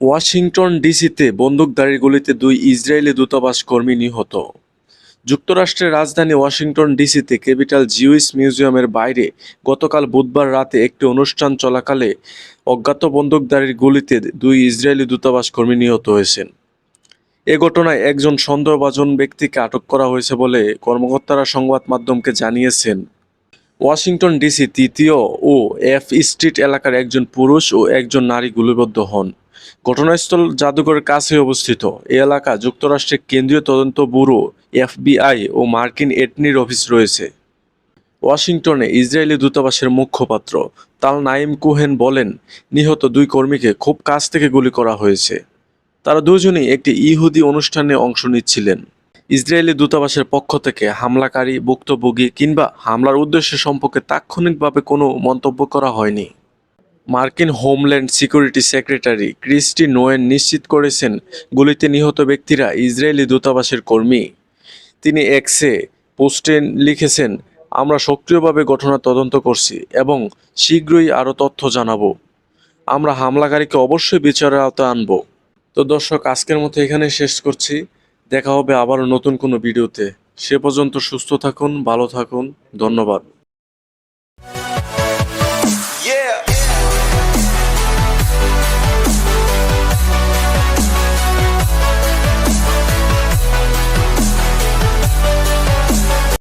Washington ডিসিতে বন্দুকধারীর গুলিতে ২ Israeli দূতাবাস কর্মী নিহত। যুক্তরাষ্ট্রের রাজধানী ওয়াশিংটন ডিসিতে ক্যাপিটাল জিউইশ মিউজিয়ামের বাইরে গতকাল বুধবার রাতে একটি অনুষ্ঠান চলাকালে অজ্ঞাত বন্দুকধারীর গুলিতে ২ ইসরায়েলি দূতাবাস কর্মী নিহত হয়েছেন। এ ঘটনায় একজন সন্দেহভাজন ব্যক্তিকে আটক করা হয়েছে বলে কর্মকর্তারা সংবাদ মাধ্যমকে জানিয়েছেন। ওয়াশিংটন ডিসি তৃতীয় ও এফ স্ট্রিট এলাকার একজন পুরুষ ও একজন নারী গুলিবিদ্ধ হন। ঘটনাস্থল জাদুঘরের কাছে অবস্থিত। এই এলাকা যুক্তরাষ্ট্রের কেন্দ্রীয় তদন্ত ব্যুরো এফবিআই ও মার্কিন এটর্নির অফিস রয়েছে। ওয়াশিংটনে ইসরায়েলি দূতাবাসের মুখপাত্র তাল নাইম কোহেন বলেন, নিহত ২ কর্মীকে খুব কাছ থেকে গুলি করা হয়েছে। তারা দুজনেই একটি ইহুদি অনুষ্ঠানে অংশ নিচ্ছিলেন। ইসরায়েলি দূতাবাসের পক্ষ থেকে হামলাকারী, ভুক্তভোগী কিংবা হামলার উদ্দেশ্য সম্পর্কে তাৎক্ষণিকভাবে কোনো মন্তব্য করা হয়নি। মার্কিন হোমল্যান্ড সিকিউরিটি সেক্রেটারি ক্রিস্টি নোয়েন নিশ্চিত করেছেন, গুলিতে নিহত ব্যক্তিরা ইসরায়েলি দূতাবাসের কর্মী। তিনি এক্সে পোস্টে লিখেছেন, আমরা সক্রিয়ভাবে ঘটনা তদন্ত করছি এবং শীঘ্রই আরও তথ্য জানাবো। আমরা হামলাকারীকে অবশ্যই বিচারের আওতায় আনব। তো দর্শক, আজকের মতো এখানে শেষ করছি। দেখা হবে আবারও নতুন কোনো ভিডিওতে। সে পর্যন্ত সুস্থ থাকুন, ভালো থাকুন। ধন্যবাদ।